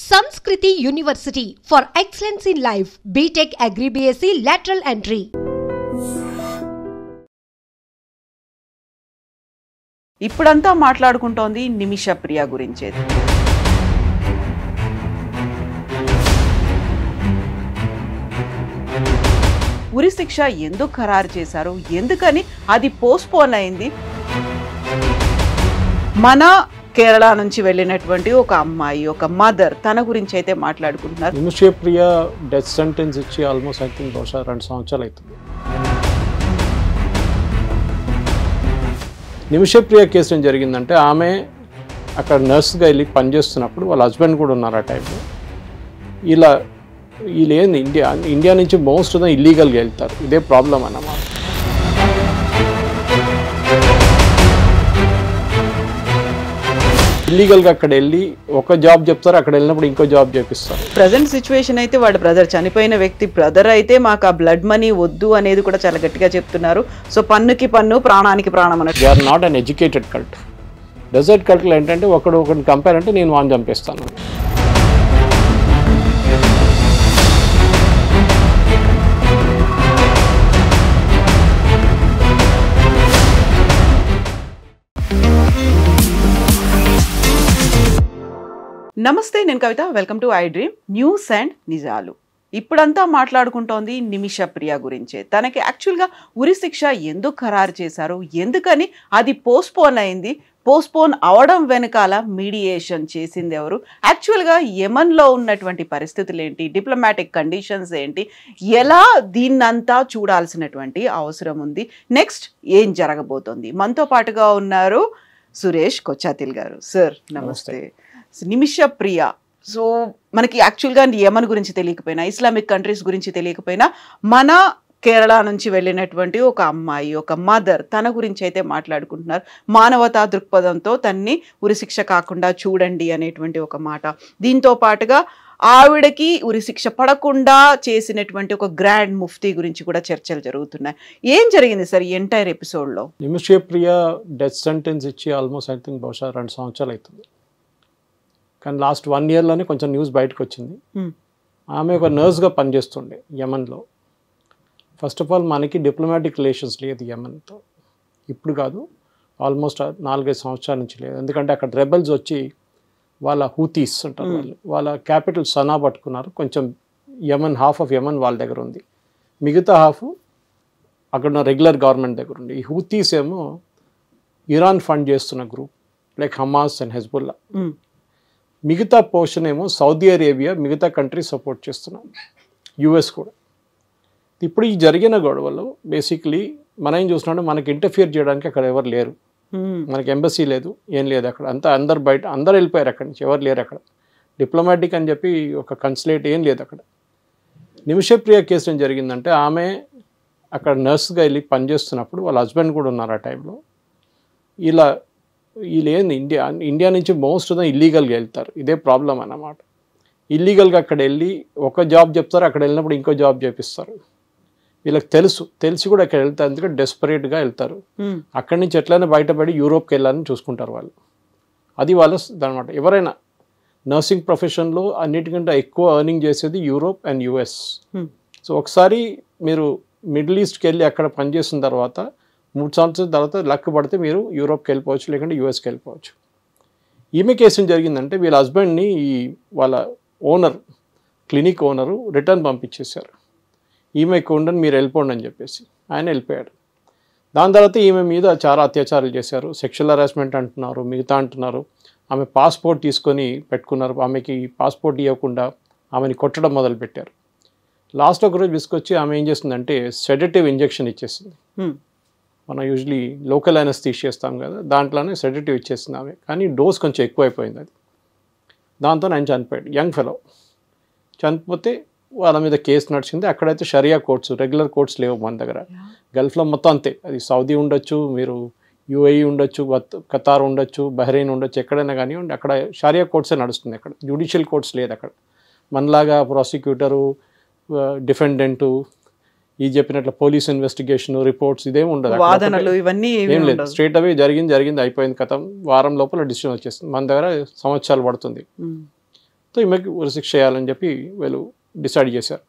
Sanskriti University for excellence in life. BTech Agri BSc lateral entry. ఇప్పుడంతా మాట్లాడుకుంటోంది నిమిష ప్రియ గురించే. ఉరి శిక్ష ఎందుకు ఖరారు చేశారు, ఎందుకని అది పోస్ట్పోన్ అయింది? మన కేరళ నుంచి వెళ్ళినటువంటి ఒక అమ్మాయి, ఒక మదర్, తన గురించి అయితే మాట్లాడుకుంటున్నారు. నిమిష ప్రియ డెత్ సెంటెన్స్ ఇచ్చి ఆల్మోస్ట్ ఐ థింక్ బహుశా 2 సంవత్సరాలు అవుతుంది. నిమిష ప్రియ కేసు ఏం జరిగిందంటే, ఆమె అక్కడ నర్స్గా వెళ్ళి పనిచేస్తున్నప్పుడు వాళ్ళ హస్బెండ్ కూడా ఉన్నారు ఆ టైంలో. వీళ్ళేంది ఇండియా నుంచి మోస్ట్ ఇల్లీగల్గా వెళ్తారు, ఇదే ప్రాబ్లం అన్నమాట. ఇల్లీగల్గా అక్కడ వెళ్ళి ఒక జాబ్ చెప్తారు, అక్కడ వెళ్ళినప్పుడు ఇంకో జాబ్ చేపిస్తారు. ప్రజెంట్ సిచ్యువేషన్ అయితే వాడు బ్రదర్, చనిపోయిన వ్యక్తి బ్రదర్ అయితే మాకు ఆ బ్లడ్ మనీ వద్దు అనేది కూడా చాలా గట్టిగా చెప్తున్నారు. సో పన్నుకి పన్ను, ప్రాణానికి ప్రాణం అన్నట్టు. They are not uneducated cult. Desert కల్ట్లో ఏంటంటే ఒకరిని కంపేర్ అంటే నేను వాడిని చంపేస్తాను. నమస్తే, నేను Kavitha. Welcome to I dream news and నిజాలు. ఇప్పుడంతా మాట్లాడుకుంటోంది నిమిష ప్రియ గురించే. తనకి యాక్చువల్గా ఉరి శిక్ష ఎందుకు ఖరారు చేశారు, ఎందుకని అది పోస్ట్పోన్ అయింది, పోస్ట్పోన్ అవడం వెనకాల మీడియేషన్ చేసింది ఎవరు, యాక్చువల్గా యెమెన్లో ఉన్నటువంటి పరిస్థితులు ఏంటి, డిప్లొమాటిక్ కండిషన్స్ ఏంటి, ఎలా దీన్నంతా చూడాల్సినటువంటి అవసరం ఉంది, నెక్స్ట్ ఏం జరగబోతోంది. మనతో పాటుగా ఉన్నారు సురేష్ కొచ్చాతిల్ గారు. సార్ నమస్తే. నిమిష ప్రియ, సో మనకి యాక్చువల్గా యెమెన్ గురించి తెలియకపోయినా, ఇస్లామిక్ కంట్రీస్ గురించి తెలియకపోయినా, మన కేరళ నుంచి వెళ్ళినటువంటి ఒక అమ్మాయి, ఒక మదర్, తన గురించి అయితే మాట్లాడుకుంటున్నారు. మానవతా దృక్పథంతో తన్ని ఉరిశిక్ష కాకుండా చూడండి అనేటువంటి ఒక మాట. దీంతో పాటుగా ఆవిడకి ఉరిశిక్ష పడకుండా చేసినటువంటి ఒక గ్రాండ్ ముఫ్తీ గురించి కూడా చర్చలు జరుగుతున్నాయి. ఏం జరిగింది సార్ ఈ ఎంటైర్ ఎపిసోడ్లో? నిమిష ప్రియ డెత్ సెంటెన్స్ ఇచ్చి ఆల్మోస్ట్ ఐ థింక్ బహుశా 2 సంవత్సరాలు అవుతుంది. కానీ లాస్ట్ 1 ఇయర్లోనే కొంచెం న్యూస్ బయటకు వచ్చింది. ఆమె ఒక నర్స్గా పనిచేస్తుండే యెమెన్లో. ఫస్ట్ ఆఫ్ ఆల్ మనకి డిప్లొమాటిక్ రిలేషన్స్ లేదు యెమెన్తో, ఇప్పుడు కాదు, ఆల్మోస్ట్ 4-5 సంవత్సరాల నుంచి లేదు. ఎందుకంటే అక్కడ రెబెల్స్ వచ్చి వాళ్ళ హూతీస్ ఉంటారు, వాళ్ళ క్యాపిటల్ సనా పట్టుకున్నారు. కొంచెం యెమెన్, హాఫ్ ఆఫ్ యెమెన్ వాళ్ళ దగ్గర ఉంది, మిగతా హాఫ్ అక్కడ ఉన్న రెగ్యులర్ గవర్నమెంట్ దగ్గర ఉంది. ఈ హూతీస్ ఏమో ఇరాన్ ఫండ్ చేస్తున్న group, like Hamas and Hezbollah. మిగతా పోర్షన్ ఏమో సౌదీ అరేబియా, మిగతా కంట్రీ సపోర్ట్ చేస్తున్నాం, యుఎస్ కూడా. ఇప్పుడు ఈ జరిగిన గొడవలో బేసిక్లీ మనం ఏం చూస్తున్నాం, మనకి ఇంటర్ఫియర్ చేయడానికి అక్కడ ఎవరు లేరు. మనకి ఎంబసీ లేదు, ఏం లేదు అక్కడ. అందరు బయట, అందరు వెళ్ళిపోయారు అక్కడి నుంచి, ఎవరు లేరు అక్కడ. డిప్లొమాటిక్ అని చెప్పి ఒక కన్సులేట్ ఏం లేదు అక్కడ. నిమిష ప్రియ కేసు ఏం జరిగిందంటే, ఆమె అక్కడ నర్స్గా వెళ్ళి పనిచేస్తున్నప్పుడు వాళ్ళ హస్బెండ్ కూడా ఉన్నారు ఆ టైంలో. వీళ్ళేంది ఇండియా నుంచి మోస్ట్ ఇల్లీగల్గా వెళ్తారు, ఇదే ప్రాబ్లం అన్నమాట. ఇల్లీగల్గా అక్కడ వెళ్ళి ఒక జాబ్ చెప్తారు, అక్కడ వెళ్ళినప్పుడు ఇంకో జాబ్ చేపిస్తారు. వీళ్ళకి తెలిసి కూడా అక్కడ వెళ్తారు, ఎందుకంటే డెస్పరేట్గా వెళ్తారు. అక్కడి నుంచి ఎట్లయినా బయటపడి యూరోప్కి వెళ్ళాలని చూసుకుంటారు వాళ్ళు. అది వాళ్ళ అనమాట. ఎవరైనా నర్సింగ్ ప్రొఫెషన్లో అన్నిటికంటే ఎక్కువ ఎర్నింగ్ చేసేది యూరోప్ అండ్ యుఎస్. సో ఒకసారి మీరు మిడిల్ ఈస్ట్కి వెళ్ళి అక్కడ పనిచేసిన తర్వాత 3 సంవత్సరాల తర్వాత లక్ పడితే మీరు యూరోప్కి వెళ్ళిపోవచ్చు, లేకుంటే యూఎస్కి వెళ్ళిపోవచ్చు. ఈమె కేసు ఏం జరిగిందంటే, వీళ్ళ హస్బెండ్ని వాళ్ళ ఓనర్, క్లినిక్ ఓనరు రిటర్న్ పంపించేశారు. ఈమె ఎక్కువ ఉండని, మీరు వెళ్ళిపోండి అని చెప్పేసి. ఆయన వెళ్ళిపోయాడు. దాని తర్వాత ఈమె మీద చాలా అత్యాచారాలు చేశారు, సెక్షువల్ హరాస్మెంట్ అంటున్నారు, మిగతా అంటున్నారు. ఆమె పాస్పోర్ట్ తీసుకొని పెట్టుకున్నారు, ఆమెకి పాస్పోర్ట్ ఇవ్వకుండా ఆమెని కొట్టడం మొదలుపెట్టారు. లాస్ట్ ఒకరోజు విసుకొచ్చి ఆమె ఏం చేస్తుందంటే సెడేటివ్ ఇంజెక్షన్ ఇచ్చేసింది. మనం యూజువలీ లోకల్ అనస్థీషియా చేస్తాం కదా, దాంట్లోనే సెడేటివ్ ఇచ్చేసింది ఆమె. కానీ డోస్ కొంచెం ఎక్కువైపోయింది అది. దాంతో ఆయన చనిపోయాడు, యంగ్ ఫెలో. చనిపోతే వాళ్ళ మీద కేసు నడిచింది. అక్కడైతే షరియా కోర్ట్స్, రెగ్యులర్ కోర్ట్స్ లేవు మన దగ్గర. గల్ఫ్లో మొత్తం అంతే, అది సౌదీ ఉండొచ్చు, మీరు యుఏఈ ఉండొచ్చు, ఖతార్ ఉండొచ్చు, బహ్రెయిన్ ఉండొచ్చు, ఎక్కడైనా కానివ్వండి, అక్కడ షరియా కోర్ట్సే నడుస్తుంది. అక్కడ జ్యుడిషియల్ కోర్ట్స్ లేదు అక్కడ. మనలాగా ప్రాసిక్యూటరు, డిఫెండెంటు, ఈ చెప్పినట్లు పోలీస్ ఇన్వెస్టిగేషన్, రిపోర్ట్స్ ఇదేమి ఉండదు, వాదనలు ఇవన్నీ ఏం లేదు. స్ట్రేట్ అవే జరిగింది, అయిపోయింది, కథం. వారం లోపల డిసిషన్ వచ్చేస్తుంది. మన దగ్గర సంవత్సరాలు పడుతుంది. సో ఈమెకి ఉరిశిక్ష చేయాలని చెప్పి వీళ్ళు డిసైడ్ చేశారు.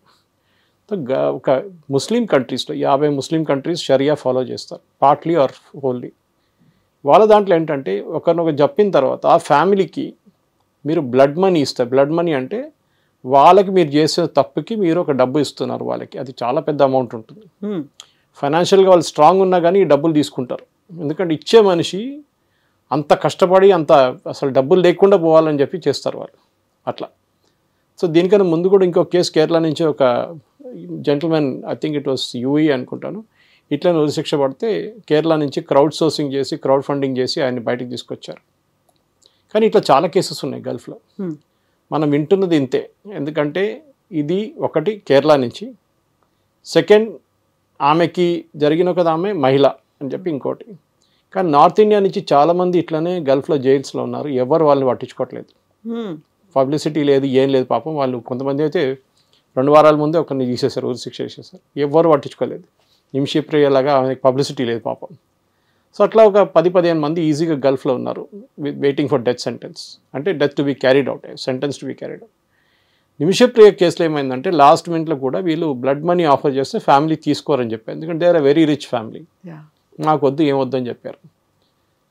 సో ఒక ముస్లిం కంట్రీస్లో 50 ముస్లిం కంట్రీస్ షరియా ఫాలో చేస్తారు, పార్ట్లీ ఆర్ హోల్లీ. వాళ్ళ దాంట్లో ఏంటంటే ఒకరినొక చెప్పిన తర్వాత ఆ ఫ్యామిలీకి మీరు బ్లడ్ మనీ ఇస్తారు. బ్లడ్ మనీ అంటే వాళ్ళకి మీరు చేసే తప్పుకి మీరు ఒక డబ్బు ఇస్తున్నారు వాళ్ళకి. అది చాలా పెద్ద అమౌంట్ ఉంటుంది. ఫైనాన్షియల్గా వాళ్ళు స్ట్రాంగ్ ఉన్నా కానీ ఈ డబ్బులు తీసుకుంటారు. ఎందుకంటే ఇచ్చే మనిషి అంత కష్టపడి అంత అసలు డబ్బులు లేకుండా పోవాలని చెప్పి చేస్తారు వాళ్ళు అట్లా. సో దీనికన్నా ముందు కూడా ఇంకో కేసు కేరళ నుంచి ఒక gentleman, I think it was UAE అనుకుంటాను, ఇట్లా ఉరిశిక్ష పడితే కేరళ నుంచి క్రౌడ్ సోర్సింగ్ చేసి క్రౌడ్ ఫండింగ్ చేసి ఆయన్ని బయటకు తీసుకొచ్చారు. కానీ ఇట్లా చాలా కేసెస్ ఉన్నాయి గల్ఫ్లో. మనం వింటున్నది ఇంతే. ఎందుకంటే ఇది ఒకటి కేరళ నుంచి, సెకండ్ ఆమెకి జరిగిన ఒక ఆమె మహిళ అని చెప్పి ఇంకోటి. కానీ నార్త్ ఇండియా నుంచి చాలామంది ఇట్లనే గల్ఫ్లో జైల్స్లో ఉన్నారు. ఎవరు వాళ్ళని పట్టించుకోవట్లేదు. పబ్లిసిటీ లేదు, ఏం లేదు. పాపం వాళ్ళు కొంతమంది అయితే 2 వారాల ముందే ఒకరిని తీసేశారు, ఉరిశిక్ష చేసేసారు. ఎవరు పట్టించుకోలేదు. నిమిషప్రియలాగా ఆమెకి పబ్లిసిటీ లేదు పాపం. సో అట్లా ఒక 10-15 మంది ఈజీగా గల్ఫ్లో ఉన్నారు వెయిటింగ్ ఫర్ డెత్ సెంటెన్స్, అంటే death to be carried out, sentence to be carried out. Nimishapriya కేసులో ఏమైందంటే లాస్ట్ మినిట్లో కూడా వీళ్ళు బ్లడ్ మనీ ఆఫర్ చేస్తే ఫ్యామిలీ తీసుకోరని చెప్పారు. ఎందుకంటే they are very rich family, నాకు వద్దు ఏమొద్దు అని చెప్పారు.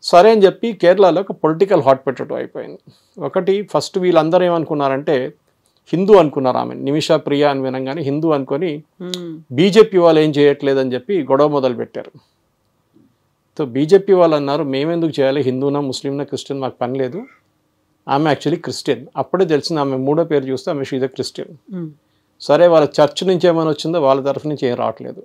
సరే అని చెప్పి కేరళలో ఒక పొలిటికల్ హాట్ పొటాటో అయిపోయింది. ఒకటి ఫస్ట్ వీళ్ళందరూ ఏమనుకున్నారంటే హిందూ అనుకున్నారు ఆమె, నిమిషా ప్రియ అని వినంగానే హిందూ అనుకొని బీజేపీ వాళ్ళు ఏం చేయట్లేదని చెప్పి గొడవ మొదలు పెట్టారు. సో బీజేపీ వాళ్ళు అన్నారు మేమెందుకు చేయాలి, హిందూనా ముస్లింనా క్రిస్టియన్ మాకు పని లేదు. ఆమె యాక్చువల్లీ క్రిస్టియన్. అప్పుడే తెలిసింది ఆమె మూడో పేరు చూస్తే ఆమె షీజ్ క్రిస్టియన్. సరే వాళ్ళ చర్చ్ నుంచి ఏమైనా వచ్చిందో వాళ్ళ తరఫు నుంచి ఏం రావట్లేదు.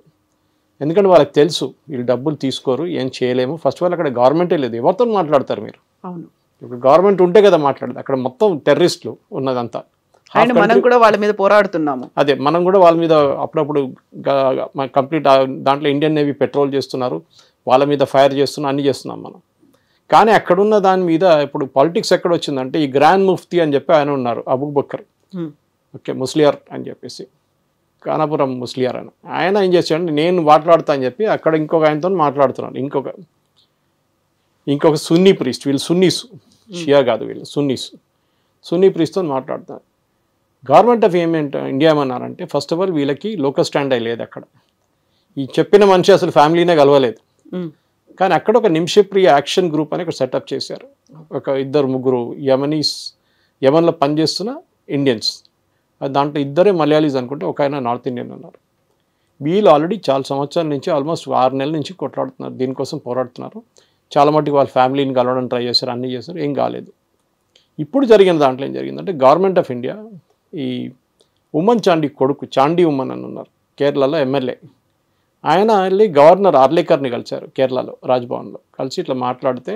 ఎందుకంటే వాళ్ళకి తెలుసు వీళ్ళు డబ్బులు తీసుకోరు, ఏం చేయలేము. ఫస్ట్ ఆఫ్ ఆల్ అక్కడ గవర్నమెంటే లేదు, ఎవరితో మాట్లాడతారు మీరు? అవును, ఇప్పుడు గవర్నమెంట్ ఉంటే కదా మాట్లాడదు. అక్కడ మొత్తం టెర్రరిస్టులు ఉన్నదంతా. మనం కూడా వాళ్ళ మీద పోరాడుతున్నాము. అదే మనం కూడా వాళ్ళ మీద అప్పుడప్పుడు కంప్లీట్ దాంట్లో ఇండియన్ నేవీ పెట్రోల్ చేస్తున్నారు, వాళ్ళ మీద ఫైర్ చేస్తున్నాం, అన్ని చేస్తున్నాం మనం. కానీ అక్కడున్న దాని మీద ఇప్పుడు పాలిటిక్స్ ఎక్కడ వచ్చిందంటే ఈ గ్రాండ్ ముఫ్తీ అని చెప్పి ఆయన ఉన్నారు, అబూబకర్, ఓకే ముస్లియార్ అని చెప్పేసి, కానాపురం ముస్లియార్ అని. ఆయన ఏం చేశాడు, నేను మాట్లాడతా అని చెప్పి అక్కడ ఇంకొక ఆయనతో మాట్లాడుతున్నాను. ఇంకొక సున్నీ ప్రీస్ట్, వీళ్ళు సున్నీస్, షియా కాదు వీళ్ళు సున్నీస్, సున్నీ ప్రీస్ట్తో మాట్లాడుతున్నారు. గవర్నమెంట్ ఆఫ్ ఇండియా ఏమన్నారంటే ఫస్ట్ ఆఫ్ ఆల్ వీళ్ళకి లోకల్ స్టాండ్ అయ్యి లేదు అక్కడ. ఈ చెప్పిన మనిషి అసలు ఫ్యామిలీనే కలవలేదు. కానీ అక్కడ ఒక నిమిషప్రియ యాక్షన్ గ్రూప్ అని ఒక సెటప్ చేశారు. ఒక 2-3 యమన్లో పనిచేస్తున్న ఇండియన్స్, దాంట్లో 2 మలయాళీస్ అనుకుంటే ఒక ఆయన నార్త్ ఇండియన్ ఉన్నారు. వీళ్ళు ఆల్రెడీ చాలా సంవత్సరాల నుంచి ఆల్మోస్ట్ 6 నెలల నుంచి కొట్లాడుతున్నారు, దీనికోసం పోరాడుతున్నారు. చాలా మటుకు వాళ్ళ ఫ్యామిలీని కలవడం ట్రై చేశారు, అన్నీ చేశారు, ఏం కాలేదు. ఇప్పుడు జరిగిన దాంట్లో ఏం జరిగిందంటే గవర్నమెంట్ ఆఫ్ ఇండియా ఈ ఉమ్మన్ చాండీ కొడుకు చాండీ ఉమ్మన్ అని ఉన్నారు కేరళలో ఎమ్మెల్యే, ఆయన వెళ్ళి గవర్నర్ ఆర్లేకర్ని కలిశారు కేరళలో రాజ్భవన్లో. కలిసి ఇట్లా మాట్లాడితే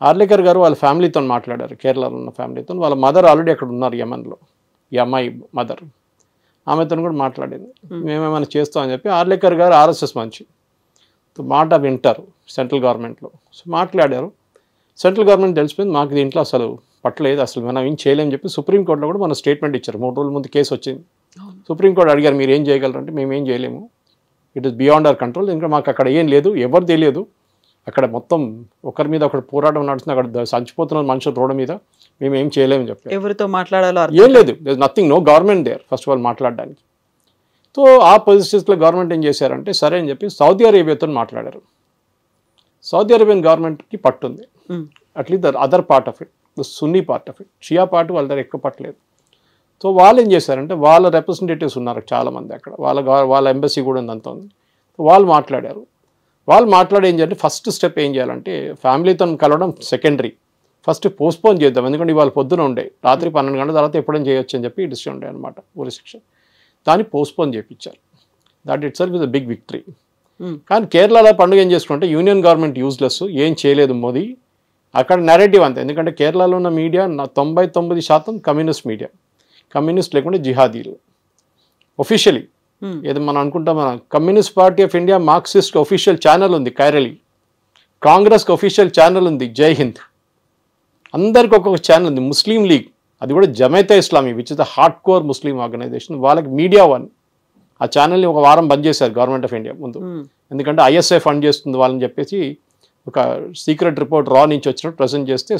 ఆర్లేకర్ గారు వాళ్ళ ఫ్యామిలీతో మాట్లాడారు, కేరళలో ఉన్న ఫ్యామిలీతో. వాళ్ళ మదర్ ఆల్రెడీ అక్కడ ఉన్నారు యమన్లో, ఈ అమ్మాయి మదర్, ఆమెతో కూడా మాట్లాడింది. మేమేమైనా చేస్తామని చెప్పి ఆర్లేకర్ గారు ఆర్ఎస్ఎస్ మంచి మాట వింటారు సెంట్రల్ గవర్నమెంట్లో. సో మాట్లాడారు. సెంట్రల్ గవర్నమెంట్ తెలిసిపోయింది మాకు దీంట్లో అసలు పట్టలేదు, అసలు మనం ఏం చేయలేమని చెప్పి సుప్రీంకోర్టులో కూడా మన స్టేట్మెంట్ ఇచ్చారు. 3 రోజుల ముందు కేసు వచ్చింది. సుప్రీంకోర్టు అడిగారు మీరు ఏం చేయగలరంటే మేము ఏం చేయలేము, it is beyond our control. ఇంకా మాకు అక్కడ ఏం లేదు, ఎవరు తెలియదు, అక్కడ మొత్తం ఒకరి మీద ఒకటి పోరాటం నడుస్తుంది, అక్కడ చచ్చిపోతున్న మనుషులు రోడ్డు మీద, మేము ఏం చేయలేమని చెప్పారు. ఎవరితో మాట్లాడాలో ఏం లేదు, nothing, no government there first of all మాట్లాడడానికి. సో ఆ పొజిషన్స్లో గవర్నమెంట్ ఏం చేశారంటే సరే అని చెప్పి సౌదీ అరేబియాతో మాట్లాడారు. సౌదీ అరేబియన్ గవర్నమెంట్కి పట్టుంది, at least the other part of it, the Sunni part of it, Shia part వాళ్ళ దగ్గర ఎక్కువ పట్టలేదు. సో వాళ్ళు ఏం చేశారంటే వాళ్ళ రిప్రజెంటేటివ్స్ ఉన్నారు చాలామంది అక్కడ, వాళ్ళ ఎంబసీ కూడా ఉందంతా ఉంది. వాళ్ళు మాట్లాడారు. వాళ్ళు మాట్లాడి ఏం చేయాలంటే ఫస్ట్ స్టెప్ ఏం చేయాలంటే ఫ్యామిలీతో కలవడం సెకండరీ, ఫస్ట్ పోస్ట్పోన్ చేద్దాం. ఎందుకంటే ఇవాళ పొద్దున ఉండే రాత్రి 12 గంటల తర్వాత ఎప్పుడైనా చేయొచ్చు అని చెప్పి డిసిషన్ ఉండే అనమాట ఉరిశిక్ష. దాన్ని పోస్ట్పోన్ చేయించారు. That itself is a big victory. కానీ కేరళలో పండుగ ఏం చేసుకుంటే యూనియన్ గవర్నమెంట్ యూజ్లెస్, ఏం చేయలేదు మోదీ. అక్కడ నెరేటివ్ అంతే, ఎందుకంటే కేరళలో ఉన్న మీడియా 99% కమ్యూనిస్ట్ మీడియా, కమ్యూనిస్ట్ లేకుంటే జిహాదీలు. ఒఫిషియలీ ఏదో మనం అనుకుంటాం, మన communist party of India Marxist official channel ఉంది కైరళీ, కాంగ్రెస్కి ఒఫిషియల్ ఛానల్ ఉంది జై హింద్, అందరికి ఒక్కొక్క ఛానల్ ఉంది. ముస్లిం లీగ్, అది కూడా Jamaat Islami which is the hard core Muslim organization, వాళ్ళకి మీడియా వన్. ఆ ఛానల్ని 1 వారం బంద్ చేశారు గవర్నమెంట్ ఆఫ్ ఇండియా ముందు, ఎందుకంటే ఐఎస్ఐ ఫండ్ చేస్తుంది వాళ్ళని చెప్పేసి ఒక సీక్రెట్ రిపోర్ట్ రా నుంచి వచ్చినట్టు ప్రజెంట్ చేస్తే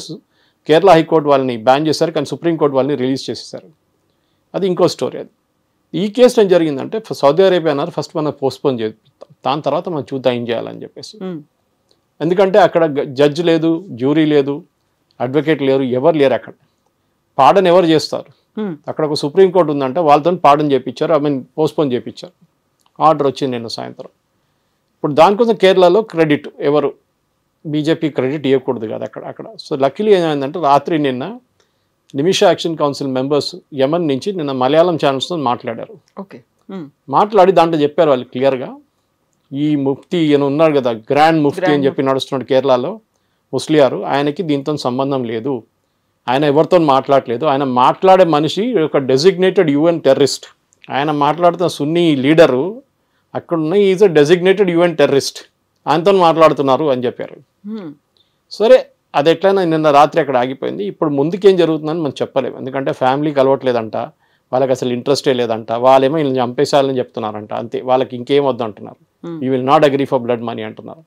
కేరళ హైకోర్టు వాళ్ళని బ్యాన్ చేశారు, కానీ సుప్రీంకోర్టు వాళ్ళని రిలీజ్ చేసేసారు. అది ఇంకో స్టోరీ. అది ఈ కేసు ఏం జరిగిందంటే సౌదీ అరేబియా అన్నారు ఫస్ట్ మనం పోస్ట్పోన్ చేస్తాం, దాని తర్వాత మనం చూద్దాం ఏం చేయాలని చెప్పేసి. ఎందుకంటే అక్కడ జడ్జి లేదు, జ్యూరీ లేదు, అడ్వకేట్ లేరు, ఎవరు లేరు అక్కడ. పాడన్ ఎవరు చేస్తారు? అక్కడ ఒక సుప్రీంకోర్టు ఉందంటే వాళ్ళతో పాడన్ చేయించారు, పోస్ట్పోన్ చేయించారు. ఆర్డర్ వచ్చింది నిన్న సాయంత్రం. ఇప్పుడు దానికోసం కేరళలో క్రెడిట్ ఎవరు బీజేపీ క్రెడిట్ ఇవ్వకూడదు కదా అక్కడ. సో లక్కీలీ ఏమైందంటే రాత్రి నిన్న Nimisha action council members Yemen నుంచి నిన్న మలయాళం ఛానల్స్తో మాట్లాడారు. ఓకే, మాట్లాడి దాంట్లో చెప్పారు వాళ్ళు క్లియర్గా, ఈ ముఫ్తీ ఈయన ఉన్నాడు కదా గ్రాండ్ ముఫ్తీ అని చెప్పి నడుస్తున్నాడు కేరళలో ముస్లియారు, ఆయనకి దీంతో సంబంధం లేదు, ఆయన ఎవరితో మాట్లాడలేదు, ఆయన మాట్లాడే మనిషి ఒక డెసిగ్నేటెడ్ యుఎన్ టెర్రరిస్ట్, ఆయన మాట్లాడుతున్న సున్నీ లీడరు అక్కడున్న is a designated UN terrorist, ఆయనతో మాట్లాడుతున్నారు అని చెప్పారు. సరే అది ఎట్లయినా నిన్న రాత్రి అక్కడ ఆగిపోయింది. ఇప్పుడు ముందుకేం జరుగుతుందని మనం చెప్పలేము, ఎందుకంటే ఫ్యామిలీకి అలవట్లేదంట, వాళ్ళకి అసలు ఇంట్రెస్టే లేదంట, వాళ్ళేమో వీళ్ళని చంపేసాలని చెప్తున్నారంట, అంతే, వాళ్ళకి ఇంకేం వద్దు అంటున్నారు, you will not agree for blood money అంటున్నారు.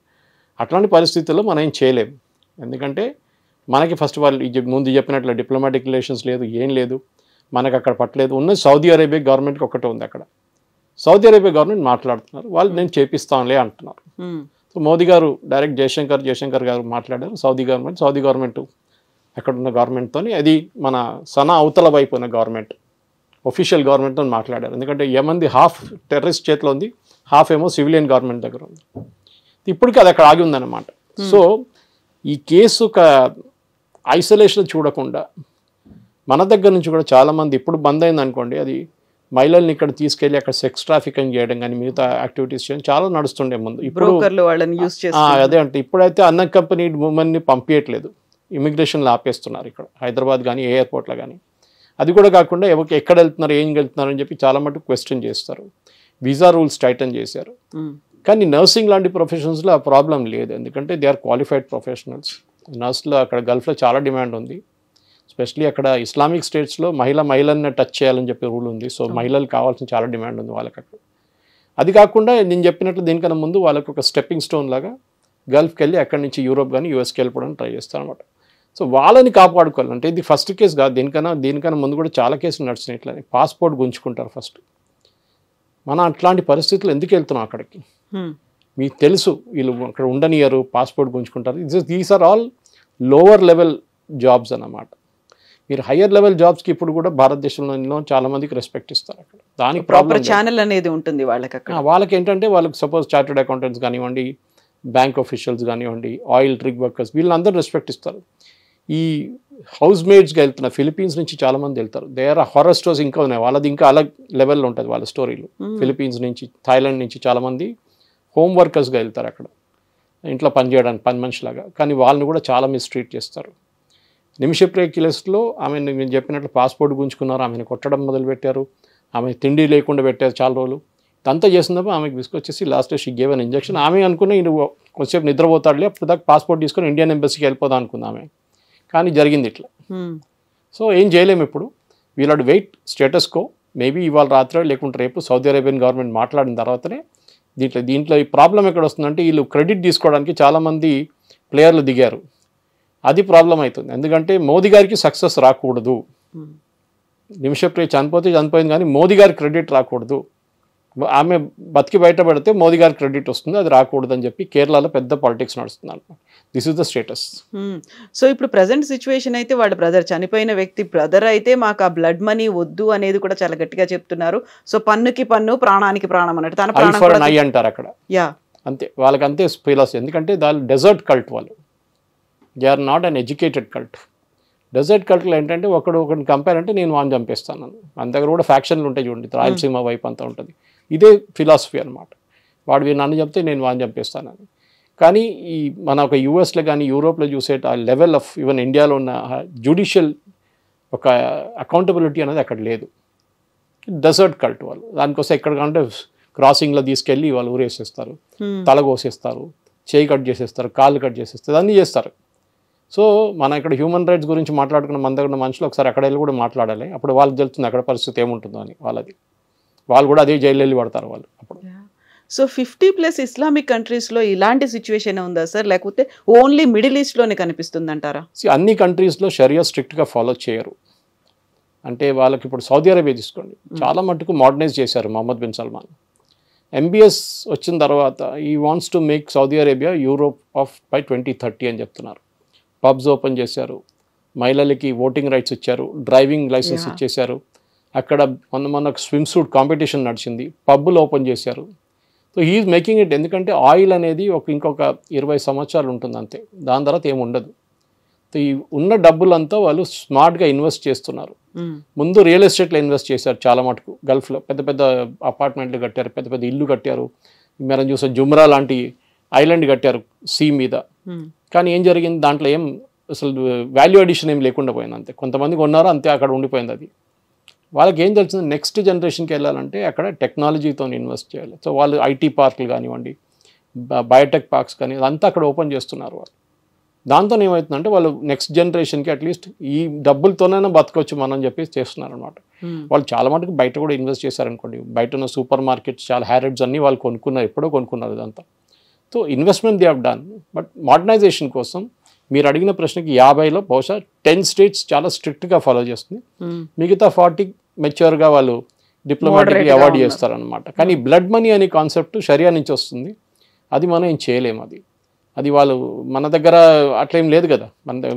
అట్లాంటి పరిస్థితుల్లో మనం ఏం చేయలేము, ఎందుకంటే మనకి ఫస్ట్ వాళ్ళు ముందు చెప్పినట్లు డిప్లొమాటిక్ రిలేషన్స్ లేదు, ఏం లేదు, మనకు అక్కడ పట్టలేదు. ఉన్నది సౌదీ అరేబియా గవర్నమెంట్కి ఒకటే ఉంది అక్కడ. సౌదీ అరేబియా గవర్నమెంట్ మాట్లాడుతున్నారు, వాళ్ళు నేను చేపిస్తానులే అంటున్నారు. సో మోదీ గారు డైరెక్ట్ జయశంకర్ గారు మాట్లాడారు, సౌదీ గవర్నమెంట్ అక్కడ ఉన్న గవర్నమెంట్తో, అది మన సనా అవతల వైపు ఉన్న గవర్నమెంట్ ఒఫీషియల్ గవర్నమెంట్తో మాట్లాడారు. ఎందుకంటే యమన్ది హాఫ్ టెర్రరిస్ట్ చేతిలో ఉంది, హాఫ్ ఏమో సివిలియన్ గవర్నమెంట్ దగ్గర ఉంది. ఇప్పటికీ అది అక్కడ ఆగి ఉందన్నమాట. సో ఈ కేసు ఒక ఐసోలేషన్ చూడకుండా మన దగ్గర నుంచి కూడా చాలామంది ఇప్పుడు బంద్ అయింది అనుకోండి, అది మహిళల్ని ఇక్కడ తీసుకెళ్ళి అక్కడ సెక్స్ ట్రాఫికింగ్ చేయడం కానీ మిగతా యాక్టివిటీస్ చేయడం చాలా నడుస్తుండే ముందు. ఇప్పుడు అదే అంటే ఇప్పుడైతే అన్అకంపెనీడ్ ఉమెన్ని పంపించట్లేదు, ఇమిగ్రేషన్లో ఆపేస్తున్నారు ఇక్కడ హైదరాబాద్ కానీ ఎయిర్పోర్ట్లో కానీ. అది కూడా కాకుండా ఎక్కడ వెళ్తున్నారు ఏం వెళ్తున్నారు అని చెప్పి చాలా మటుకు క్వశ్చన్ చేస్తారు. వీసా రూల్స్ టైటన్ చేశారు. కానీ నర్సింగ్ లాంటి ప్రొఫెషన్స్లో ఆ ప్రాబ్లం లేదు, ఎందుకంటే దే ఆర్ క్వాలిఫైడ్ ప్రొఫెషనల్స్. నర్స్లో అక్కడ గల్ఫ్లో చాలా డిమాండ్ ఉంది, ఎస్పెషలీ అక్కడ ఇస్లామిక్ స్టేట్స్లో మహిళలను టచ్ చేయాలని చెప్పి రూల్ ఉంది. సో మహిళలు కావాల్సిన చాలా డిమాండ్ ఉంది వాళ్ళకి అక్కడ. అది కాకుండా నేను చెప్పినట్లు దీనికన్నా ముందు వాళ్ళకి ఒక స్టెప్పింగ్ స్టోన్ లాగా గల్ఫ్కి వెళ్ళి అక్కడి నుంచి యూరోప్ కానీ యూఎస్కి వెళ్ళిపోవడానికి ట్రై చేస్తారు అనమాట. సో వాళ్ళని కాపాడుకోవాలి అంటే ఇది ఫస్ట్ కేసు కాదు, దీనికన్నా ముందు కూడా చాలా కేసులు నడుస్తున్నాయి. ఇట్లా పాస్పోర్ట్ గుంజుకుంటారు ఫస్ట్. మనం అట్లాంటి పరిస్థితులు ఎందుకు వెళ్తున్నాం అక్కడికి? మీకు తెలుసు వీళ్ళు అక్కడ ఉండనియరు, పాస్పోర్ట్ గుంజుకుంటారు. These are all lower level jobs అన్నమాట. మీరు హయ్యర్ లెవెల్ జాబ్స్కి ఇప్పుడు కూడా భారతదేశంలో చాలా మందికి రెస్పెక్ట్ ఇస్తారు అక్కడ. దానికి ప్రాపర్ ఛానల్ అనేది ఉంటుంది వాళ్ళకి అక్కడ. వాళ్ళకి ఏంటంటే వాళ్ళకి సపోజ్ చార్టెడ్ అకౌంటెంట్స్ కానివ్వండి, బ్యాంక్ ఆఫీషియల్స్ కానివ్వండి, ఆయిల్ రిగ్ వర్కర్స్, వీళ్ళందరూ రెస్పెక్ట్ ఇస్తారు. ఈ హౌస్ మేడ్స్గా వెళ్తున్న ఫిలిపీన్స్ నుంచి చాలా మంది వెళ్తారు. దే ఆర్ హారర్ స్టోరీస్ ఇంకా ఉన్నాయి, వాళ్ళది ఇంకా అలగ్ లెవెల్లో ఉంటుంది వాళ్ళ స్టోరీలు. ఫిలిపీన్స్ నుంచి, థాయిలాండ్ నుంచి చాలామంది హోమ్ వర్కర్స్గా వెళ్తారు అక్కడ, ఇంట్లో పనిచేయడానికి పని మనిషిలాగా. కానీ వాళ్ళని కూడా చాలా మిస్ట్రీట్ చేస్తారు. నిమిషప్రియ కేసులో ఆమె నేను చెప్పినట్లు పాస్పోర్ట్ గుంజుకున్నారు, ఆమెను కొట్టడం మొదలుపెట్టారు, ఆమె తిండి లేకుండా పెట్టారు చాలా రోజులు. ఇదంతా చేసినప్పుడు ఆమెకు విసుకొచ్చేసి last she gave an injection. ఆమె అనుకున్న ఈయన కొంచెంసేపు నిద్రపోతాడులే, అప్పుడు దాకా పాస్పోర్ట్ తీసుకొని ఇండియన్ ఎంబసీకి వెళ్ళిపోదాం అనుకుంది ఆమె. కానీ జరిగింది ఇట్లా. సో ఏం చేయలేము ఇప్పుడు. వీళ్ళ వెయిట్ స్టేటస్ కో, మేబీ ఇవాళ రాత్రి లేకుంటే రేపు సౌదీ అరేబియన్ గవర్నమెంట్ మాట్లాడిన తర్వాతనే దీంట్లో ఈ ప్రాబ్లం ఎక్కడ వస్తుందంటే వీళ్ళు క్రెడిట్ తీసుకోవడానికి చాలామంది ప్లేయర్లు దిగారు. అది ప్రాబ్లం అవుతుంది. ఎందుకంటే మోదీ గారికి సక్సెస్ రాకూడదు. నిమిషప్రియ చనిపోయింది కానీ మోదీ గారి క్రెడిట్ రాకూడదు. ఆమె బతికి బయటపడితే మోదీ గారి క్రెడిట్ వస్తుంది, అది రాకూడదు అని చెప్పి కేరళలో పెద్ద పాలిటిక్స్ నడుస్తున్నారు. This is the status. So ఇప్పుడు ప్రజెంట్ సిచ్యువేషన్ అయితే వాళ్ళ బ్రదర్, చనిపోయిన వ్యక్తి బ్రదర్ అయితే మాకు ఆ బ్లడ్ మనీ వద్దు అనేది కూడా చాలా గట్టిగా చెప్తున్నారు. సో పన్నుకి పన్ను, ప్రాణానికి ప్రాణం అన్నట్టు తన ప్రాణం అంటారు అక్కడ. యా అంతే, వాళ్ళకి అంతే ఫిలాసఫీ. ఎందుకంటే వాళ్ళు డెజర్ట్ కల్ట్, వాళ్ళు they are not uneducated cult. Desert కల్ట్లో ఏంటంటే ఒకరిని కంపేర్ అంటే నేను వాడిని చంపేస్తాను. మన దగ్గర కూడా ఫ్యాక్షన్లు ఉంటాయి చూడండి, రాయలసీమ వైపు అంతా ఉంటుంది. ఇదే ఫిలాసఫీ అనమాట. వాడు నన్ను చెప్తే నేను వాడిని చంపేస్తానని. కానీ ఈ మన ఒక యూఎస్లో కానీ యూరోప్లో చూసే ఆ లెవెల్ ఆఫ్ ఈవెన్ ఇండియాలో ఉన్న జ్యుడిషియల్ ఒక అకౌంటబిలిటీ అనేది అక్కడ లేదు. డెజర్ట్ కల్ట్ వాళ్ళు. దానికోసం ఎక్కడికంటే క్రాసింగ్లో తీసుకెళ్ళి వాళ్ళు ఊరేసేస్తారు, తల కోసేస్తారు, చేయి కట్ చేసేస్తారు, కాళ్ళు కట్ చేసేస్తారు, అన్నీ చేస్తారు. సో మన ఇక్కడ హ్యూమన్ రైట్స్ గురించి మాట్లాడుకున్న మన దగ్గర ఉన్న మనుషులు ఒకసారి అక్కడ వెళ్ళి కూడా మాట్లాడాలి. అప్పుడు వాళ్ళకి తెలుస్తుంది అక్కడ పరిస్థితి ఏముంటుందో అని. వాళ్ళు కూడా అదే జైలు వెళ్ళి పడతారు వాళ్ళు అప్పుడు. సో 50+ ఇస్లామిక్ కంట్రీస్లో ఇలాంటి సిచ్యువేషన్ ఉందా సార్, లేకపోతే ఓన్లీ మిడిల్ ఈస్ట్లోనే కనిపిస్తుంది అంటారా? అన్ని కంట్రీస్లో షరియా స్ట్రిక్ట్గా ఫాలో చేయరు. అంటే వాళ్ళకి ఇప్పుడు సౌదీ అరేబియా తీసుకోండి, చాలా మటుకు మోడర్నైజ్ చేశారు మొహమ్మద్ బిన్ సల్మాన్. MBS వచ్చిన తర్వాత ఈ wants to make Saudi Arabia Europe of by 2030 అని చెప్తున్నారు. పబ్స్ ఓపెన్ చేశారు, మహిళలకి ఓటింగ్ రైట్స్ ఇచ్చారు, డ్రైవింగ్ లైసెన్స్ ఇచ్చేశారు. అక్కడ మొన్న స్విమ్ సూట్ కాంపిటీషన్ నడిచింది, పబ్బులు ఓపెన్ చేశారు. So he is making it. ఎందుకంటే ఆయిల్ అనేది ఇంకొక 20 సంవత్సరాలు ఉంటుంది అంతే, దాని తర్వాత ఏముండదు. సో ఈ ఉన్న డబ్బులంతా వాళ్ళు స్మార్ట్గా ఇన్వెస్ట్ చేస్తున్నారు. ముందు రియల్ ఎస్టేట్లో ఇన్వెస్ట్ చేశారు చాలా మటుకు. గల్ఫ్లో పెద్ద పెద్ద అపార్ట్మెంట్లు కట్టారు, పెద్ద పెద్ద ఇల్లు కట్టారు. మనం చూసే జుమ్రా లాంటి ఐలాండ్ కట్టారు సీ మీద. కానీ ఏం జరిగింది, దాంట్లో ఏం అసలు వాల్యూ అడిషన్ ఏం లేకుండా పోయింది అంతే. కొంతమంది కొన్నారో అంతే, అక్కడ ఉండిపోయింది అది. వాళ్ళకి ఏం తెలిసింది, నెక్స్ట్ జనరేషన్కి వెళ్ళాలంటే అక్కడ టెక్నాలజీతో ఇన్వెస్ట్ చేయాలి. సో వాళ్ళు ఐటీ పార్కులు కానివ్వండి, బయోటెక్ పార్క్స్ కానీ అదంతా అక్కడ ఓపెన్ చేస్తున్నారు వాళ్ళు. దాంతో ఏమవుతుందంటే వాళ్ళు నెక్స్ట్ జనరేషన్కి అట్లీస్ట్ ఈ డబ్బులతోనైనా బతకొచ్చు మనం చెప్పేసి చేస్తున్నారు అనమాట. వాళ్ళు చాలా మటుకు బయట కూడా ఇన్వెస్ట్ చేశారనుకోండి. బయట ఉన్న సూపర్ మార్కెట్స్ చాలా హ్యారెడ్స్ అన్నీ వాళ్ళు కొనుక్కున్నారు, ఎప్పుడో కొనుక్కున్నారు ఇదంతా. So investment they have done. But modernisation కోసం మీరు అడిగిన ప్రశ్నకి 50లో బహుశా 10 స్టేట్స్ చాలా స్ట్రిక్ట్గా ఫాలో చేస్తుంది. మిగతా 40 మెచ్యూర్గా వాళ్ళు డిప్లొమాటిక్గా అవాయిడ్ చేస్తారనమాట. కానీ బ్లడ్ మనీ అనే కాన్సెప్ట్ షరియా నుంచి వస్తుంది. అది మనం ఏం చేయలేము. అది వాళ్ళు మన దగ్గర అట్లా ఏం లేదు కదా. మన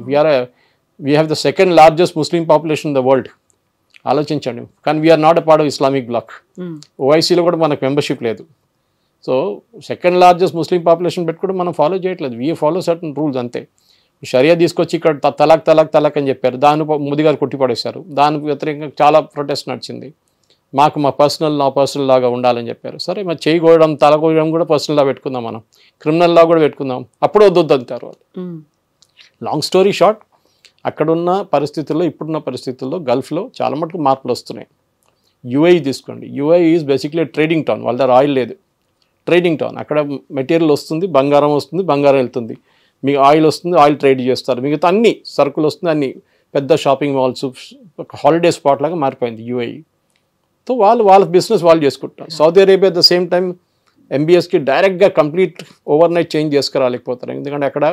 we have the second largest Muslim population in the world. ఆలోచించండి. కానీ we are not a part of Islamic bloc. ఓఐసీలో కూడా మనకు మెంబర్షిప్ లేదు. So second largest Muslim population పెట్టుకుంటే మనం ఫాలో చేయట్లేదు. వీ ఫాలో సర్టన్ రూల్స్ అంతే. షరియా తీసుకొచ్చి ఇక్కడ తలాక్ అని చెప్పారు, దాన్ని మోదీ గారు కొట్టిపడేశారు. దానికి వ్యతిరేకంగా చాలా ప్రొటెస్ట్ నడిచింది. మా పర్సనల్ లాగా ఉండాలని చెప్పారు. సరే మరి చేయి కోయడం, తల కోయడం కూడా పర్సనల్ లా పెట్టుకుందాం, మనం క్రిమినల్ లా కూడా పెట్టుకుందాం, అప్పుడు వద్దు అంటారు వాళ్ళు. లాంగ్ స్టోరీ షార్ట్, అక్కడున్న పరిస్థితుల్లో ఇప్పుడున్న పరిస్థితుల్లో గల్ఫ్లో చాలా మటుకు మార్పులు వస్తున్నాయి. UAE తీసుకోండి. UAE is basically trading town. వాళ్ళ దగ్గర ఆయిల్ లేదు, ట్రేడింగ్ టౌన్. అక్కడ మెటీరియల్ వస్తుంది, బంగారం వస్తుంది, బంగారం వెళ్తుంది. మీకు ఆయిల్ వస్తుంది, ఆయిల్ ట్రేడ్ చేస్తారు. మిగతా అన్ని సరుకులు వస్తుంది, అన్ని పెద్ద షాపింగ్ మాల్స్, హాలిడే స్పాట్ లాగా మారిపోయింది UAE. సో వాళ్ళ బిజినెస్ వాళ్ళు చేసుకుంటారు. Saudi Arabia at the same time MBSకి డైరెక్ట్గా కంప్లీట్ ఓవర్ నైట్ చేంజ్ చేసుకురాలేకపోతారు. ఎందుకంటే అక్కడ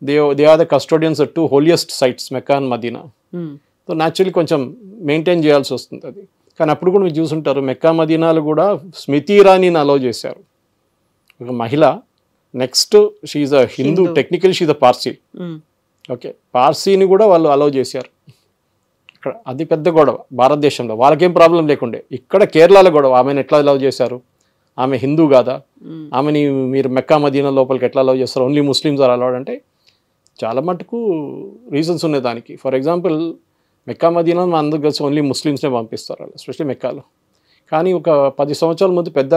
they are the custodians of 2 holiest sites, Mecca and Medina. So naturally కొంచెం మెయింటైన్ చేయాల్సి వస్తుంది అది. కానీ అప్పుడు కూడా మీరు చూసుంటారు, మెక్కా మదీనాలు కూడా స్మృతి ఇరానీని అలౌ చేశారు. ఒక మహిళ, next she's a Hindu, technical she's a Parsi. Okay, పార్సీని కూడా వాళ్ళు అలౌ చేశారు. ఇక్కడ అది పెద్ద గొడవ భారతదేశంలో. వాళ్ళకేం ప్రాబ్లం లేకుండే. ఇక్కడ కేరళలో గొడవ, ఆమెను ఎట్లా అలౌ చేశారు, ఆమె హిందూ కాదా, ఆమెని మీరు మెక్కా మదీనా లోపలికి ఎట్లా అలౌ చేస్తారు, ఓన్లీ ముస్లిమ్స్ ఆర్ అలౌడ్ అంటే చాలా మటుకు రీజన్స్ ఉన్నాయి దానికి. ఫర్ ఎగ్జాంపుల్ మెక్కా మదీనా మన అందరూ కలిసి ఓన్లీ ముస్లిమ్స్నే పంపిస్తారు వాళ్ళు, ఎస్పెషల్లీ మెక్కాలో. కానీ ఒక 10 సంవత్సరాల ముందు పెద్ద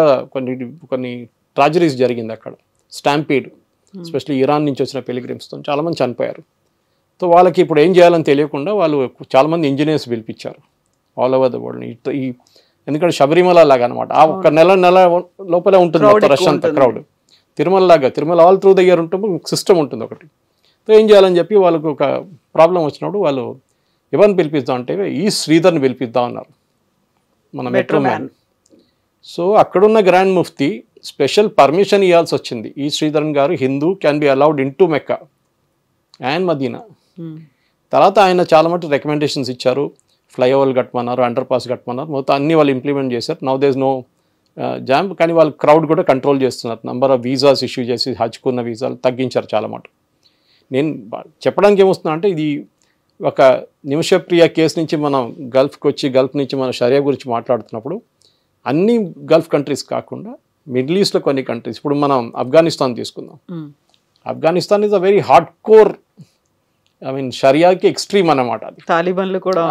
కొన్ని ట్రాజడీస్ జరిగింది అక్కడ. స్టాంపీడ్, ఎస్పెషల్లీ ఇరాన్ నుంచి వచ్చిన పిలిగ్రిమ్స్తో చాలామంది చనిపోయారు. సో వాళ్ళకి ఇప్పుడు ఏం చేయాలని తెలియకుండా వాళ్ళు చాలామంది ఇంజనీర్స్ పిలిపించారు ఆల్ ఓవర్ ద వరల్డ్. ఎందుకంటే శబరిమల లాగా అనమాట, ఆ ఒక్క నెల లోపలే ఉంటుంది రష్ అంతా, crowd. Tirumala all through the year ఉంటుంది, సిస్టమ్ ఉంటుంది ఒకటి. సో ఏం చేయాలని చెప్పి వాళ్ళకు ఒక ప్రాబ్లం వచ్చినప్పుడు వాళ్ళు ఎవరిని పిలిపిద్దాం అంటే ఈ శ్రీధర్ని పిలిపిద్దాం అన్నారు, మన మెట్రో మ్యాన్. సో అక్కడున్న గ్రాండ్ ముఫ్తీ స్పెషల్ పర్మిషన్ ఇవ్వాల్సి వచ్చింది. ఈ Sreedharan garu Hindu, can be allowed into Mecca and Medina. తర్వాత ఆయన చాలా మటు రికమెండేషన్స్ ఇచ్చారు, ఫ్లైఓవర్లు కట్టమన్నారు, అండర్ పాస్ కట్టమన్నారు, మొత్తం అన్నీ వాళ్ళు ఇంప్లిమెంట్ చేశారు. Now there is no jam. కానీ వాళ్ళు క్రౌడ్ కూడా కంట్రోల్ చేస్తున్నారు. నెంబర్ ఆఫ్ వీసాస్ ఇష్యూ చేసి హజ్కున్న వీసాలు తగ్గించారు చాలా మటు. నేను చెప్పడానికి ఏమొస్తున్నా అంటే, ఇది ఒక నిమిషప్రియ కేసు నుంచి మనం గల్ఫ్కి వచ్చి గల్ఫ్ నుంచి మనం షరియా గురించి మాట్లాడుతున్నప్పుడు అన్ని గల్ఫ్ కంట్రీస్ కాకుండా మిడిల్ ఈస్ట్లో కొన్ని కంట్రీస్, ఇప్పుడు మనం ఆఫ్ఘనిస్తాన్ తీసుకుందాం. Afghanistan is a very hard core, I mean షరియాకి ఎక్స్ట్రీమ్ అన్నమాట. అది తాలిబాన్లు కూడా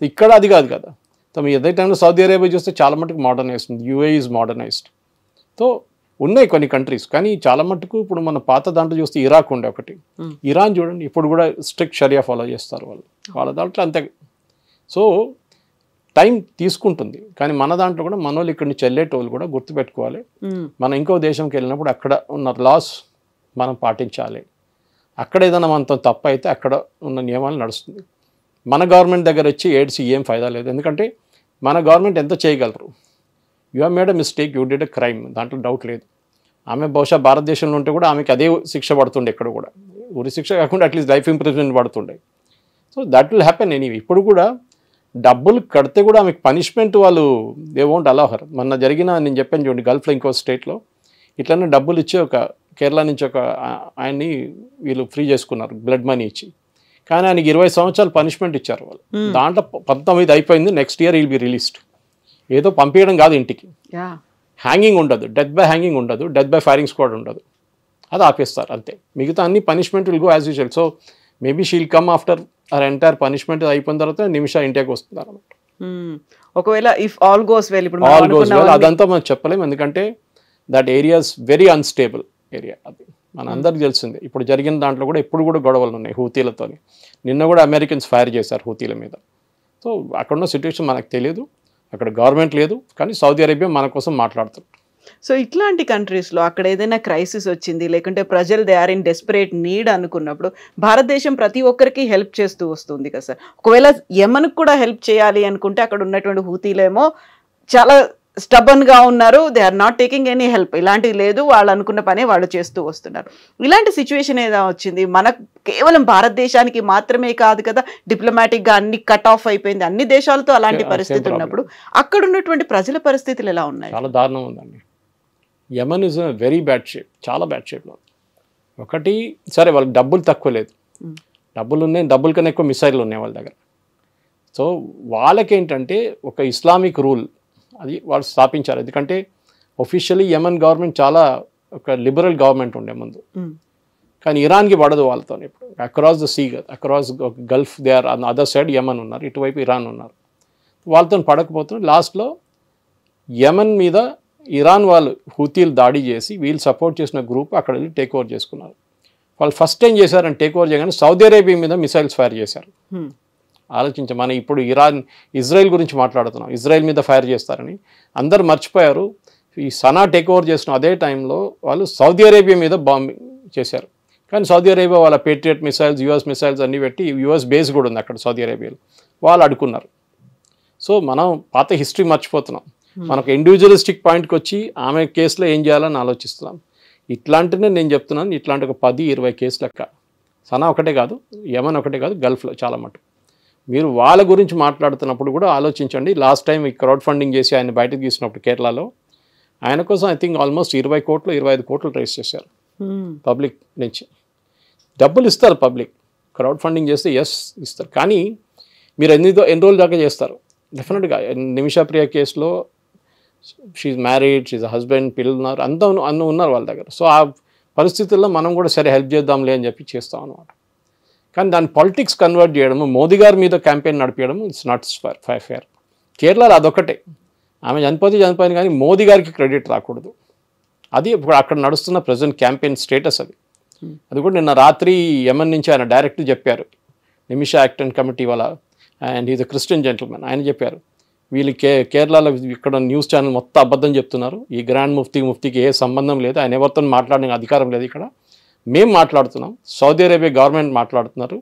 ఇక్కడ అది కాదు కదా. సో మీ అదే టైంలో సౌదీ అరేబియా చూస్తే చాలా మటుకు మోడర్నైజ్డ్ ఉంది, UAE ఈజ్ మోడర్నైజ్డ్. సో ఉన్నాయి కొన్ని కంట్రీస్, కానీ చాలా మటుకు ఇప్పుడు మన పాత దాంట్లో చూస్తే ఇరాక్ ఉండే ఒకటి, ఇరాన్ చూడండి ఇప్పుడు కూడా స్ట్రిక్ట్ షరియా ఫాలో చేస్తారు వాళ్ళ దాంట్లో అంతే. సో టైం తీసుకుంటుంది, కానీ మన దాంట్లో కూడా మన వాళ్ళు ఇక్కడి నుంచి వెళ్ళేటోళ్ళు కూడా గుర్తుపెట్టుకోవాలి, మనం ఇంకో దేశంకి వెళ్ళినప్పుడు అక్కడ ఉన్న లాస్ మనం పాటించాలి. అక్కడ ఏదైనా మనతో తప్పు అయితే అక్కడ ఉన్న నియమాలు నడుస్తుంది. మన గవర్నమెంట్ దగ్గర వచ్చి ఏడ్చి ఏం ఫైదా లేదు. ఎందుకంటే మన గవర్నమెంట్ ఎంత చేయగలరు. You have made a mistake, you did a crime, దాంట్లో డౌట్ లేదు. ఆమె బహుశా భారతదేశంలో ఉంటే కూడా ఆమెకి అదే శిక్ష పడుతుండే, ఎక్కడ కూడా ఉరి శిక్ష కాకుండా అట్లీస్ట్ లైఫ్ ఇంప్రిజన్మెంట్ పడుతుండే. So that will happen anyway. ఇప్పుడు కూడా డబ్బులు కడితే కూడా ఆమెకు పనిష్మెంట్ వాళ్ళు దే వోంట్ అలౌ హర్. మొన్న జరిగిన నేను చెప్పాను చూడండి, గల్ఫ్లో ఇంకో స్టేట్లో ఇట్లనే డబ్బులు ఇచ్చి ఒక కేరళ నుంచి ఒక ఆయన్ని వీళ్ళు ఫ్రీ చేసుకున్నారు బ్లడ్ మనీ ఇచ్చి. కానీ ఆయనకి 20 సంవత్సరాలు పనిష్మెంట్ ఇచ్చారు వాళ్ళు. దాంట్లో 19 అయిపోయింది, next year will be released. ఏదో పంపించడం కాదు ఇంటికి, హ్యాంగింగ్ ఉండదు, డెత్ బై హ్యాంగింగ్ ఉండదు, డెత్ బై ఫైరింగ్ స్క్వాడ్ ఉండదు, అది ఆపేస్తారు అంతే. మిగతా అన్ని punishment will go as usual. So maybe she'll come after our entire punishment అయిపోయిన తర్వాత నిమిష ఇండియాకి వస్తుంది అనమాట. ఒకవేళ ఇఫ్ ఆల్ గోస్ వెల్, ఇప్పుడు ఆల్ గోస్ వెల్ అదంతా మనం చెప్పలేము, ఎందుకంటే that area's very unstable area. అది మన అందరికి తెలిసిందే. ఇప్పుడు జరిగిన దాంట్లో కూడా ఎప్పుడు కూడా గొడవలు ఉన్నాయి హూతీలతో. నిన్న కూడా అమెరికన్స్ ఫైర్ చేశారు హూతీల మీద. సో అక్కడున్న సిచ్యువేషన్ మనకు తెలియదు, అక్కడ గవర్నమెంట్ లేదు, కానీ సౌదీ అరేబియా మన కోసం మాట్లాడుతుంది. సో ఇట్లాంటి కంట్రీస్లో అక్కడ ఏదైనా క్రైసిస్ వచ్చింది, లేకుంటే ప్రజలు they are in desperate need అనుకున్నప్పుడు భారతదేశం ప్రతి ఒక్కరికి హెల్ప్ చేస్తూ వస్తుంది కదా సార్. ఒకవేళ యెమెన్కి కూడా హెల్ప్ చేయాలి అనుకుంటే అక్కడ ఉన్నటువంటి హూతీలేమో చాలా స్టబన్గా ఉన్నారు, they are not taking any help, ఇలాంటివి లేదు, వాళ్ళు అనుకున్న పనే వాళ్ళు చేస్తూ వస్తున్నారు. ఇలాంటి సిచ్యువేషన్ ఏదో వచ్చింది మనకు, కేవలం భారతదేశానికి మాత్రమే కాదు కదా, డిప్లొమాటిక్గా అన్ని కట్ ఆఫ్ అయిపోయింది, అన్ని దేశాలతో అలాంటి పరిస్థితి ఉన్నప్పుడు అక్కడ ఉన్నటువంటి ప్రజల పరిస్థితులు ఎలా ఉన్నాయి? చాలా దారుణం ఉందండి. Yemen is very bad shape, చాలా బ్యాడ్ షేప్లో. ఒకటి సరే వాళ్ళకి డబ్బులు తక్కువ లేదు, డబ్బులు ఉన్నాయి, డబ్బుల కన్నా ఎక్కువ మిసైళ్ళు ఉన్నాయి వాళ్ళ దగ్గర. సో వాళ్ళకేంటంటే ఒక ఇస్లామిక్ రూల్ అది వాళ్ళు స్థాపించారు. ఎందుకంటే ఒఫిషియలీ యెమెన్ గవర్నమెంట్ చాలా ఒక లిబరల్ గవర్నమెంట్ ఉండే ముందు, కానీ ఇరాన్కి పడదు వాళ్ళతో. ఇప్పుడు across the sea, across Gulf they are on other side Yemen ఉన్నారు, ఇటువైపు ఇరాన్ ఉన్నారు. వాళ్ళతో పడకపోతే లాస్ట్లో యెమెన్ మీద ఇరాన్ వాళ్ళు హూతీలు దాడి చేసి వీళ్ళు సపోర్ట్ చేసిన గ్రూప్ అక్కడ వెళ్ళి టేక్ ఓవర్ చేసుకున్నారు. వాళ్ళు ఫస్ట్ టైం చేశారని టేక్ ఓవర్ చేయగానే సౌదీ అరేబియా మీద మిసైల్స్ ఫైర్ చేశారు. ఆలోచించ, మనం ఇప్పుడు ఇజ్రాయెల్ గురించి మాట్లాడుతున్నాం, ఇజ్రాయెల్ మీద ఫైర్ చేస్తారని అందరు మర్చిపోయారు. ఈ సనా టేక్ ఓవర్ చేసిన అదే టైంలో వాళ్ళు సౌదీ అరేబియా మీద బాంబింగ్ చేశారు. కానీ సౌదీ అరేబియా వాళ్ళ పేట్రియట్ మిసైల్స్, యుఎస్ మిసైల్స్ అన్నీ పెట్టి, యుఎస్ బేస్ కూడా ఉంది అక్కడ సౌదీ అరేబియాలో, వాళ్ళు అడుకున్నారు. సో మనం పాత హిస్టరీ మర్చిపోతున్నాం. మనకు ఇండివిజువలిస్టిక్ పాయింట్కి వచ్చి ఆమె కేసులో ఏం చేయాలని ఆలోచిస్తున్నాం. ఇట్లాంటినే నేను చెప్తున్నాను, ఇట్లాంటి ఒక 10-20 కేసులు లెక్క. సనా ఒకటే కాదు, యెమెన్ ఒకటే కాదు, గల్ఫ్లో చాలా మటుకు. మీరు వాళ్ళ గురించి మాట్లాడుతున్నప్పుడు కూడా ఆలోచించండి. లాస్ట్ టైం ఈ క్రౌడ్ ఫండింగ్ చేసి ఆయన బయటకు తీసినప్పుడు కేరళలో ఆయన కోసం ఐ థింక్ ఆల్మోస్ట్ 20 కోట్లు 25 కోట్లు రైజ్ చేశారు పబ్లిక్ నుంచి. డబ్బులు ఇస్తారు పబ్లిక్, క్రౌడ్ ఫండింగ్ చేస్తే ఎస్ ఇస్తారు, కానీ మీరు ఎన్ని రోజుల దాకా చేస్తారు? డెఫినెట్గా నిమిషా ప్రియ కేసులో షీఈ్ మ్యారీడ్, షీఈ్ హస్బెండ్, పిల్లలు ఉన్నారు, అన్నీ ఉన్నారు వాళ్ళ దగ్గర. సో ఆ పరిస్థితుల్లో మనం కూడా సరే హెల్ప్ చేద్దాంలే అని చెప్పి చేస్తాం అన్నమాట. కానీ దాన్ని పాలిటిక్స్ కన్వర్ట్ చేయడము, మోదీ గారి మీద క్యాంపెయిన్ నడిపించడం ఇట్స్ నాట్ ఫేర్. కేరళలో అదొకటే, ఆమె చనిపోయింది కానీ మోదీ గారికి క్రెడిట్ రాకూడదు. అది ఇప్పుడు అక్కడ నడుస్తున్న ప్రజెంట్ క్యాంపెయిన్ స్టేటస్ అది. అది కూడా నిన్న రాత్రి యెమెన్ నుంచి ఆయన డైరెక్ట్ చెప్పారు, నిమిషా యాక్ట్ అండ్ కమిటీ వాళ్ళ, and is a Christian gentleman, ఆయన చెప్పారు వీళ్ళు కేరళలో ఇక్కడ న్యూస్ ఛానల్ మొత్తం అబద్ధం చెప్తున్నారు, ఈ గ్రాండ్ ముఫ్తీకి ఏ సంబంధం లేదు, ఆయన ఎవరితో మాట్లాడడానికి అధికారం లేదు, ఇక్కడ మేము మాట్లాడుతున్నాం, సౌదీ అరేబియా గవర్నమెంట్ మాట్లాడుతున్నారు,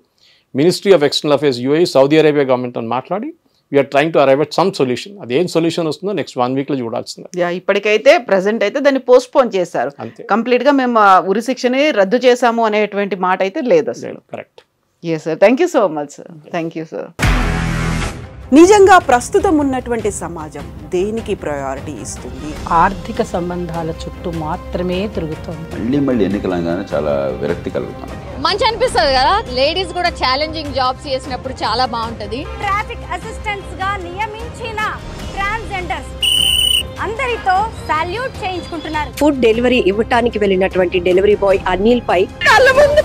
ministry of external affairs UAE Saudi Arabia గవర్నమెంట్తో మాట్లాడి we are trying to arrive at some solution. అది ఏం సొల్యూషన్ వస్తుందో నెక్స్ట్ 1 వీక్లో చూడాల్సిందే. ఇప్పటికైతే ప్రెసెంట్ అయితే దాన్ని పోస్ట్ పోన్ చేశారు, కంప్లీట్ గా మేము ఉరి శిక్షని రద్దు చేశాము అనేటువంటి మాట అయితే లేదు అసలు. Correct. Yes sir, thank you so much sir. Thank you sir. నిజంగా ప్రస్తుతం ఉన్నటువంటి సమాజం దేనికి ప్రయారిటీ ఇస్తుంది? ఆర్థిక సంబంధాల చుట్టూ మాత్రమే తిరుగుతుంది. మళ్ళీ ఎన్నికలంగానే చాలా విరక్తి కలుగుతున్నాం. మంచి అనిపిస్తుంది కదా, లేడీస్ కూడా ఛాలెంజింగ్ జాబ్స్ చేసినప్పుడు చాలా బాగుంటది. ట్రాఫిక్ అసిస్టెంట్స్ గా నియమించిన ట్రాన్స్జెండర్స్ అందరితో సాల్యూట్ చేయించుకుంటున్నారు. ఫుడ్ డెలివరీ ఇవ్వటానికి వెళ్ళినటువంటి డెలివరీ బాయ్ అనిల్ పై కళ్ళ ముందు